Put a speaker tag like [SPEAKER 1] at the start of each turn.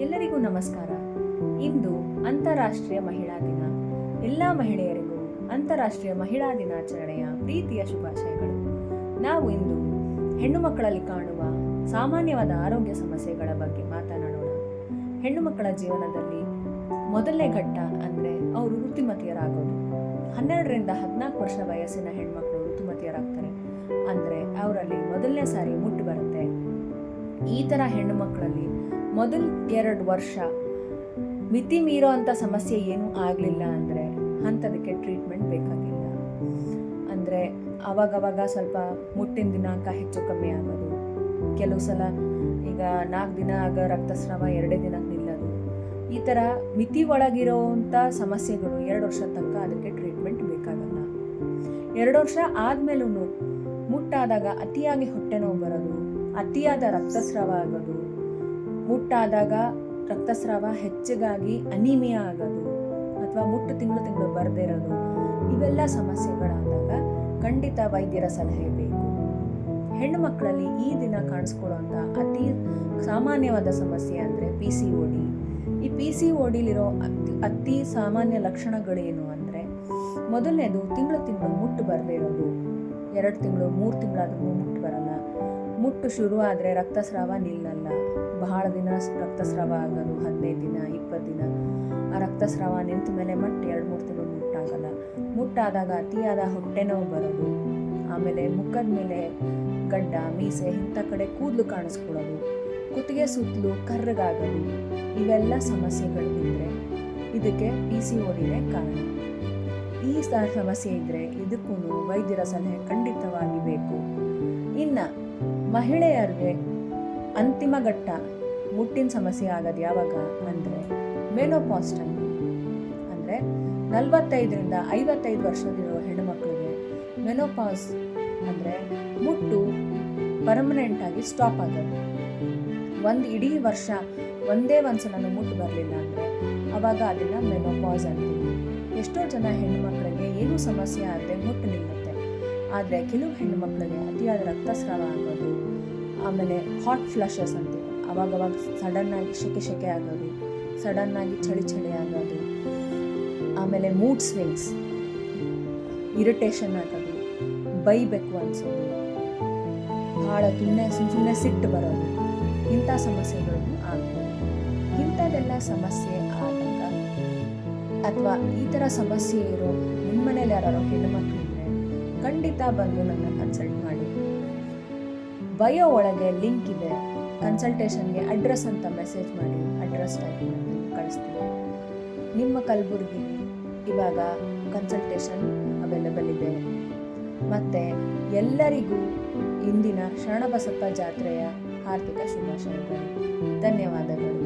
[SPEAKER 1] ಎಲ್ಲರಿಗೂ ನಮಸ್ಕಾರ. ಇಂದು ಅಂತಾರಾಷ್ಟ್ರೀಯ ಮಹಿಳಾ ದಿನ. ಎಲ್ಲ ಮಹಿಳೆಯರಿಗೂ ಅಂತಾರಾಷ್ಟ್ರೀಯ ಮಹಿಳಾ ದಿನಾಚರಣೆಯ ಪ್ರೀತಿಯ ಶುಭಾಶಯಗಳು. ನಾವು ಇಂದು ಹೆಣ್ಣು ಮಕ್ಕಳಲ್ಲಿ ಕಾಣುವ ಸಾಮಾನ್ಯವಾದ ಆರೋಗ್ಯ ಸಮಸ್ಯೆಗಳ ಬಗ್ಗೆ ಮಾತನಾಡೋಣ. ಹೆಣ್ಣು ಮಕ್ಕಳ ಜೀವನದಲ್ಲಿ ಮೊದಲನೇ ಘಟ್ಟ ಅಂದರೆ ಅವರು ಋತುಮತಿಯರಾಗೋದು. 12ರಿಂದ 14 ವರ್ಷ ವಯಸ್ಸಿನ ಹೆಣ್ಮಕ್ಳು ಋತುಮತಿಯರಾಗ್ತಾರೆ. ಅಂದರೆ ಅವರಲ್ಲಿ ಮೊದಲನೇ ಸಾರಿ ಮುಟ್ಟು ಬರುತ್ತೆ. ಈ ಥರ ಹೆಣ್ಣು ಮಕ್ಕಳಲ್ಲಿ ಮೊದಲ 2 ವರ್ಷ ಮಿತಿ ಮೀರೋ ಅಂಥ ಸಮಸ್ಯೆ ಏನೂ ಆಗಲಿಲ್ಲ ಅಂದರೆ ಅಂಥದಕ್ಕೆ ಟ್ರೀಟ್ಮೆಂಟ್ ಬೇಕಾಗಿಲ್ಲ. ಅಂದರೆ ಆವಾಗವಾಗ ಸ್ವಲ್ಪ ಮುಟ್ಟಿನ ದಿನಾಂಕ ಹೆಚ್ಚು ಕಮ್ಮಿ ಆಗೋದು, ಕೆಲವು ಸಲ ಈಗ 4 ದಿನ ಆಗ ರಕ್ತಸ್ರಾವ 2 ದಿನಕ್ಕೆ ನಿಲ್ಲೋದು, ಈ ಥರ ಮಿತಿ ಒಳಗಿರೋವಂಥ ಸಮಸ್ಯೆಗಳು 2 ವರ್ಷ ತನಕ ಅದಕ್ಕೆ ಟ್ರೀಟ್ಮೆಂಟ್ ಬೇಕಾಗಲ್ಲ. 2 ವರ್ಷ ಆದಮೇಲೂ ಮುಟ್ಟಾದಾಗ ಅತಿಯಾಗಿ ಹೊಟ್ಟೆ ನೋವು ಬರೋದು, ಅತಿಯಾದ ರಕ್ತಸ್ರಾವ ಆಗೋದು, ಮುಟ್ಟಾದಾಗ ರಕ್ತಸ್ರಾವ ಹೆಚ್ಚಿಗಾಗಿ ಅನಿಮಿಯಾ ಆಗೋದು ಅಥವಾ ಮುಟ್ಟು ತಿಂಗಳು ಬರದೇ ಇರೋದು, ಇವೆಲ್ಲ ಸಮಸ್ಯೆಗಳಾದಾಗ ಖಂಡಿತ ವೈದ್ಯರ ಸಲಹೆ ಬೇಕು. ಹೆಣ್ಣು ಮಕ್ಕಳಲ್ಲಿ ಈ ದಿನ ಕಾಣಿಸ್ಕೊಳ್ಳುವಂಥ ಅತಿ ಸಾಮಾನ್ಯವಾದ ಸಮಸ್ಯೆ ಅಂದರೆ PCOD. ಈ PCODಲಿರೋ ಅತಿ ಸಾಮಾನ್ಯ ಲಕ್ಷಣಗಳೇನು ಅಂದರೆ, ಮೊದಲನೇದು ತಿಂಗಳು ಮುಟ್ಟು ಬರದೇ ಇರೋದು. 2 ತಿಂಗಳು 3 ತಿಂಗಳಾದ್ರೂ ಮುಟ್ಟು ಬರಲ್ಲ. ಮುಟ್ಟು ಶುರು ಆದರೆ ರಕ್ತಸ್ರಾವ ನಿಲ್ಲಲ್ಲ. ಬಹಳ ದಿನ ರಕ್ತಸ್ರಾವ ಆಗೋದು, 15 ದಿನ 20 ದಿನ. ಆ ರಕ್ತಸ್ರಾವ ನಿಂತ ಮೇಲೆ ಮತ್ತೆ 2-3 ತಿಂಗಳು ಮುಟ್ಟಾಗಲ್ಲ. ಮುಟ್ಟಾದಾಗ ಅತಿಯಾದ ಹೊಟ್ಟೆ ನೋವು ಬರೋದು, ಆಮೇಲೆ ಮುಖದ ಮೇಲೆ ಗಡ್ಡ ಮೀಸೆ ಇಂಥ ಕಡೆ ಕೂದಲು ಕಾಣಿಸ್ಕೊಳ್ಳೋದು, ಕುತ್ತಿಗೆ ಸುತ್ತಲೂ ಕರ್ರಗಾಗೋದು, ಇವೆಲ್ಲ ಸಮಸ್ಯೆಗಳಿದ್ರೆ ಇದಕ್ಕೆ PCODನೇ ಕಾರಣ. ಈ ಸಮಸ್ಯೆ ಇದ್ದರೆ ಇದಕ್ಕೂ ವೈದ್ಯರ ಸಲಹೆ ಖಂಡಿತವಾಗಿ ಬೇಕು. ಇನ್ನು ಮಹಿಳೆಯರಿಗೆ ಅಂತಿಮ ಘಟ್ಟ ಮುಟ್ಟಿನ ಸಮಸ್ಯೆ ಆಗೋದು ಯಾವಾಗ ಅಂದರೆ ಮೆನೋಪಾಸ್ ಟೈಮ್. ಅಂದರೆ 45ರಿಂದ 55 ವರ್ಷದಿರೋ ಹೆಣ್ಣುಮಕ್ಕಳಿಗೆ ಮೆನೋಪಾಸ್ ಅಂದರೆ ಮುಟ್ಟು ಪರ್ಮನೆಂಟಾಗಿ ಸ್ಟಾಪ್ ಆಗೋದು. ಒಂದು ಇಡೀ ವರ್ಷ ಒಂದೇ ಸಲ ಮುಟ್ಟು ಬರಲಿಲ್ಲ ಅಂದರೆ ಆವಾಗ ಅದನ್ನು ಮೆನೋಪಾಸ್ ಅಂತೀವಿ. ಎಷ್ಟೋ ಜನ ಹೆಣ್ಣುಮಕ್ಕಳಿಗೆ ಏನೂ ಸಮಸ್ಯೆ ಆಗದೆ ಮುಟ್ಟು ನಿಲ್ಲುತ್ತೆ. ಆದರೆ ಕೆಲವು ಹೆಣ್ಣು ಮಕ್ಕಳಿಗೆ ಅತಿಯಾದ ರಕ್ತಸ್ರಾವ ಆಗೋದು, ಆಮೇಲೆ ಹಾಟ್ ಫ್ಲಶಸ್ ಅಂತೀವಿ, ಅವಾಗವಾಗ ಸಡನ್ನಾಗಿ ಸೆಕೆ ಆಗೋದು, ಸಡನ್ನಾಗಿ ಚಳಿ ಆಗೋದು, ಆಮೇಲೆ ಮೂಡ್ ಸ್ವಿಂಗ್ಸ್, ಇರಿಟೇಷನ್ ಆಗೋದು, ಬೈಬೇಕು ಅನಿಸೋದು, ಭಾಳ ಸುಮ್ಮನೆ ಸಿಟ್ಟು ಬರೋದು, ಇಂಥ ಸಮಸ್ಯೆಗಳನ್ನು ಆಗ್ಬೋದು. ಇಂಥದ್ದೆಲ್ಲ ಸಮಸ್ಯೆ ಆದಾಗ ಅಥವಾ ಈ ಥರ ಸಮಸ್ಯೆ ಇರೋ ನಿಮ್ಮ ಮನೇಲಿ ಯಾರು ಹೆಣ್ಣುಮಕ್ಕಳು ಇದ್ದರೆ ಖಂಡಿತ ಬಂದು ನನ್ನ ಕನ್ಸಲ್ಟ್ ಮಾಡಿ. ಬಯೋ ಒಳಗೆ ಲಿಂಕ್ ಇದೆ, ಕನ್ಸಲ್ಟೇಷನ್ಗೆ ಅಡ್ರೆಸ್ ಅಂತ ಮೆಸೇಜ್ ಮಾಡಿ, ಅಡ್ರೆಸ್ ಟೈಪ್ ಮಾಡಿ ಕಳಿಸ್ತೀನಿ. ನಿಮ್ಮ ಕಲಬುರಗಿಲಿ ಇವಾಗ ಕನ್ಸಲ್ಟೇಷನ್ ಅವೈಲೇಬಲ್ ಇದೆ. ಮತ್ತು ಎಲ್ಲರಿಗೂ ಇಂದಿನ ಶರಣಬಸಪ್ಪ ಜಾತ್ರೆಯ ಹಾರ್ದಿಕ ಶುಭಾಶಯಗಳು. ಧನ್ಯವಾದಗಳು.